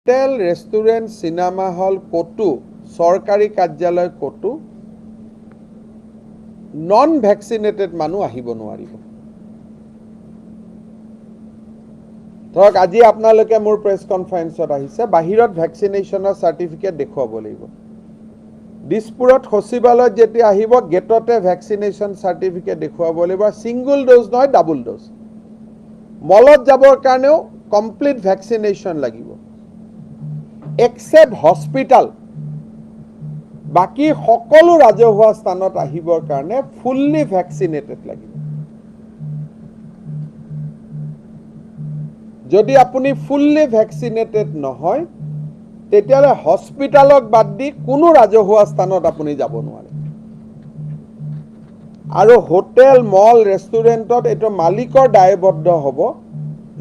Hotel restaurant cinema hall ক'তো চৰকাৰী কাৰ্যালয় ক'তো নন ভেকচিনেটেড মানুহ আহিব নোৱাৰিব। ধৰক আজি আপোনালোকে মোৰ প্ৰেছ কনফাৰেন্সত আহিছে, বাহিৰত ভেকচিনেশ্যনৰ চাৰ্টিফিকেট দেখুৱাব লাগিব। দিছপুৰত সচিবালয়ত যেতিয়া আহিব গেটতে ভেকচিনেশ্যন চাৰ্টিফিকেট দেখুৱাব লাগিব, সিংগল ড'জ নহয় ডাবল ড'জ। মলত যাবৰ কাৰণেও কমপ্লিট ভেকচিনেশ্যন লাগিব। এক্সেপ্ট হস্পিটাল, বাকি সকলো ৰাজহুৱা স্থানত আহিবৰ কাৰণে ফুল্লি ভেকচিনেটেড লাগিব। যদি আপুনি ফুল্লি ভেকচিনেটেড নহয় তেতিয়াহ'লে হস্পিটালক বাদ দি কোনো ৰাজহুৱা স্থানত আপুনি যাব নোৱাৰে। আৰু হোটেল মল ৰেষ্টুৰেণ্টত এইটো মালিকৰ দায়বদ্ধ হ'ব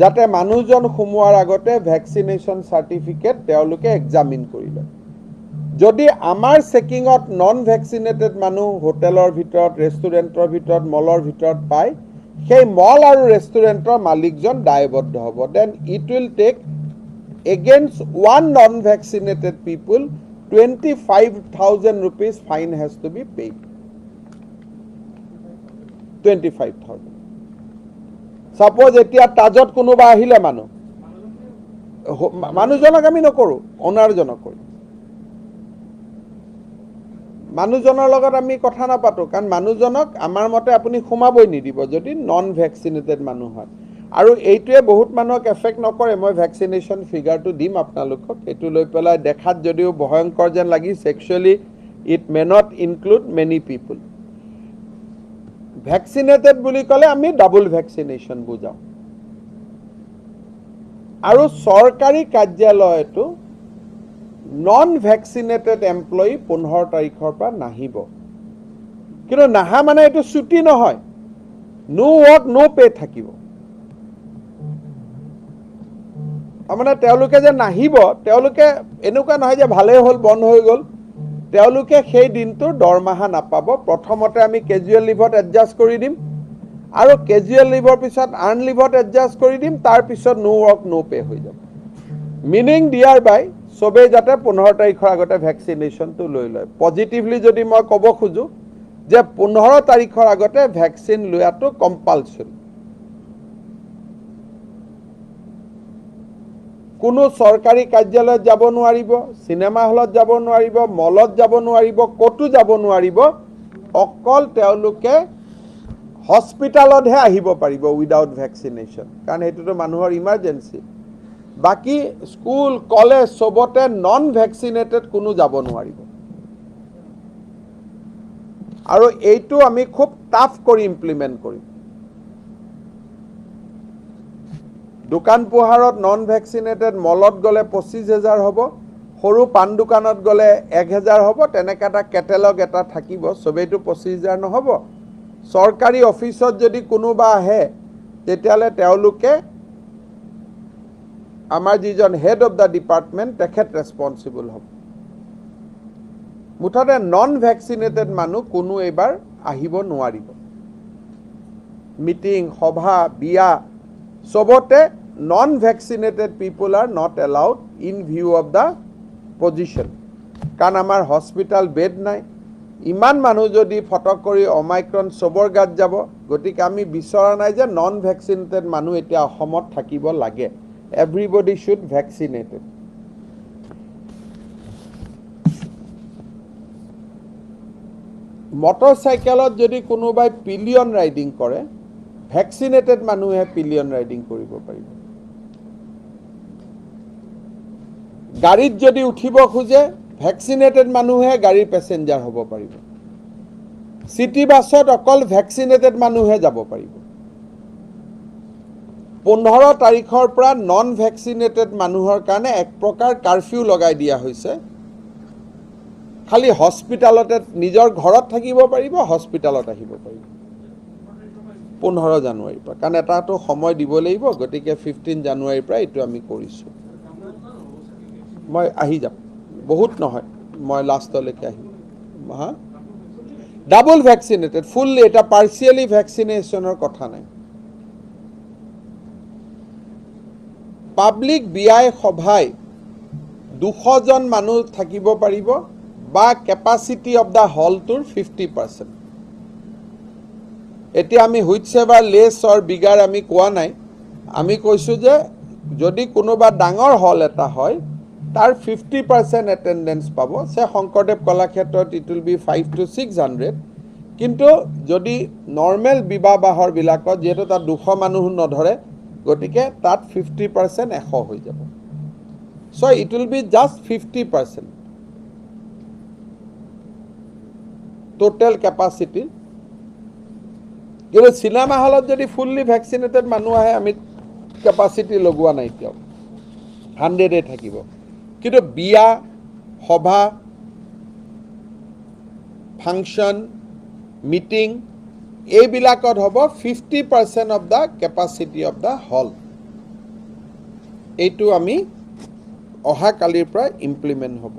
যাতে মানুহজন সোমোৱাৰ আগতে ভেকচিনেশ্যন চাৰ্টিফিকেট তেওঁলোকে এক্সামিন কৰি লয়। যদি আমাৰ চেকিঙত নন ভেকচিনেটেড মানুহ হোটেলৰ ভিতৰত ৰেষ্টুৰেণ্টৰ ভিতৰত মলৰ ভিতৰত পায়, সেই মল আৰু ৰেষ্টুৰেণ্টৰ মালিকজন দায়বদ্ধ হ'ব। Then it will take against one non-vaccinated people 25,000 rupees fine has to be paid. 25,000. Suppose এতিয়া তাজত কোনোবা আহিলে মানুহজনক আমি নকৰোঁ, অনাৰজনক কৰিম। মানুহজনৰ লগত আমি কথা নাপাতো, কাৰণ মানুহজনক আমাৰ মতে আপুনি সোমাবই নিদিব যদি নন ভেকচিনেটেড মানুহ হয়। আৰু এইটোৱে বহুত মানুহক এফেক্ট নকৰে। মই ভেকচিনেশ্যন ফিগাৰটো দিম আপোনালোকক, এইটো লৈ পেলাই দেখাত যদিও ভয়ংকৰ যেন লাগিছে, actually it may not include many people. Vaccinated বুলি ক'লে আমি ডাবল ভেকচিনেশ্যন বুজাওঁ। আৰু চৰকাৰী কাৰ্যালয়তো নন ভেকচিনেটেড এমপ্লয়ী 15 তাৰিখৰ পৰা নাহিব। কিন্তু নাহা মানে এইটো ছুটি নহয়, নো ৱৰ্ক নো পে থাকিব। তাৰমানে তেওঁলোকে যে নাহিব, তেওঁলোকে এনেকুৱা নহয় যে ভালেই হ'ল বন্ধ হৈ গ'ল, তেওঁলোকে সেই দিনটোৰ দৰমহা নাপাব। প্ৰথমতে আমি কেজুৱেল লিভত এডজাষ্ট কৰি দিম, আৰু কেজুৱেল লিভৰ পিছত আৰ্ণ লিভত এডজাষ্ট কৰি দিম, তাৰপিছত নো ৱৰ্ক নো পে হৈ যাব। মিনিং দিয়াৰ বাই চবেই যাতে 15 তাৰিখৰ আগতে ভেকচিনেশ্যনটো লৈ লয়। পজিটিভলি যদি মই ক'ব খোজোঁ যে 15 তাৰিখৰ আগতে ভেকচিন লোৱাটো কম্পালচৰি। কোনো চৰকাৰী কাৰ্যালয়ত যাব নোৱাৰিব, চিনেমা হলত যাব নোৱাৰিব, মলত যাব নোৱাৰিব, ক'তো যাব নোৱাৰিব। অকল তেওঁলোকে হস্পিটালতহে আহিব পাৰিব উইদাউট ভেকচিনেশ্যন, কাৰণ সেইটোতো মানুহৰ ইমাৰ্জেঞ্চি। বাকী স্কুল কলেজ চবতে নন ভেকচিনেটেড কোনো যাব নোৱাৰিব। আৰু এইটো আমি খুব টাফ কৰি ইমপ্লিমেণ্ট কৰিম। দোকান পোহাৰত নন ভেকচিনেটেড, মলত গ'লে 25,000 হ'ব, সৰু পাণ দোকানত গ'লে 1,000 হ'ব। তেনেকৈ এটা কেটেলগ এটা থাকিব, চবেইটো 25,000 নহ'ব। চৰকাৰী অফিচত যদি কোনোবা আহে তেতিয়াহ'লে তেওঁলোকে আমাৰ যিজন হেড অফ দ্য ডিপাৰ্টমেণ্ট তেখেত ৰেছপনচিবল হ'ব। মুঠতে নন ভেকচিনেটেড মানুহ কোনো এইবাৰ আহিব নোৱাৰিব। মিটিং, সভা, বিয়া চবতে non vaccinated people are not allowed in view of the position, কাৰণ আমাৰ হস্পিটাল বেড নাই। ইমান মানুহ যদি ফটক কৰি অমাইক্ৰন চবৰ গাত যাব, গতিকে আমি বিচৰা নাই যে নন ভেকচিনেটেড মানুহ এতিয়া অসমত থাকিব লাগে। Everybody should vaccinated. মটৰ চাইকেলত যদি কোনোবাই পিলিয়ন ৰাইডিং কৰে, ভেকচিনেটেড মানুহে পিলিয়ন ৰাইডিং কৰিব পাৰিব। গাড়ীত যদি উঠিব খোজে, ভেকচিনেটেড মানুহে গাড়ীৰ পেচেঞ্জাৰ হ'ব পাৰিব। চিটি বাছত অকল ভেকচিনেটেড মানুহে যাব পাৰিব। 15 তাৰিখৰ পৰা নন ভেকচিনেটেড মানুহৰ কাৰণে এক প্ৰকাৰ কাৰফিউ লগাই দিয়া হৈছে। খালি হস্পিটালতে, নিজৰ ঘৰত থাকিব পাৰিব, হস্পিটালত আহিব পাৰিব 15 জানুৱাৰীৰ পৰা, কাৰণ এটাতো সময় দিব লাগিব। গতিকে 15 জানুৱাৰীৰ পৰা এইটো আমি কৰিছোঁ। মই আহি যাম, বহুত নহয়, মই লাষ্টলৈকে আহিম। হা, ডাবল ভেকচিনেটেড ফুল্লি, এটা পাৰ্চিয়েলি ভেকচিনেশ্যনৰ কথা নাই। পাব্লিক বিয়াই সভাই 200 জন মানুহ থাকিব পাৰিব বা কেপাচিটি অফ দ্য হলটোৰ 50%। এতিয়া আমি whichever less or bigger আমি কোৱা নাই, আমি কৈছোঁ যে যদি কোনোবা ডাঙৰ হল এটা হয় তাৰ 50% এটেণ্ডেঞ্চ পাব। সে শংকৰদেৱ কলাক্ষেত্ৰত ইট উইল বি 500 to 600, কিন্তু যদি নৰ্মেল বিবাহ বাহৰবিলাকত যিহেতু তাত 200 মানুহ নধৰে, গতিকে তাত 50% 100 হৈ যাব। So it will be just 50% total capacity. কিন্তু চিনেমা হলত যদি ফুল্লি ভেকচিনেটেড মানুহ আহে, আমি কেপাচিটি লগোৱা নাই, এতিয়াও 100 থাকিব। কিন্তু বিয়া, সভা, ফাংচন, মিটিং এইবিলাকত হ'ব 50% of the capacity of the hall. এইটো আমি অহা কালিৰ পৰা ইমপ্লিমেণ্ট হ'ব।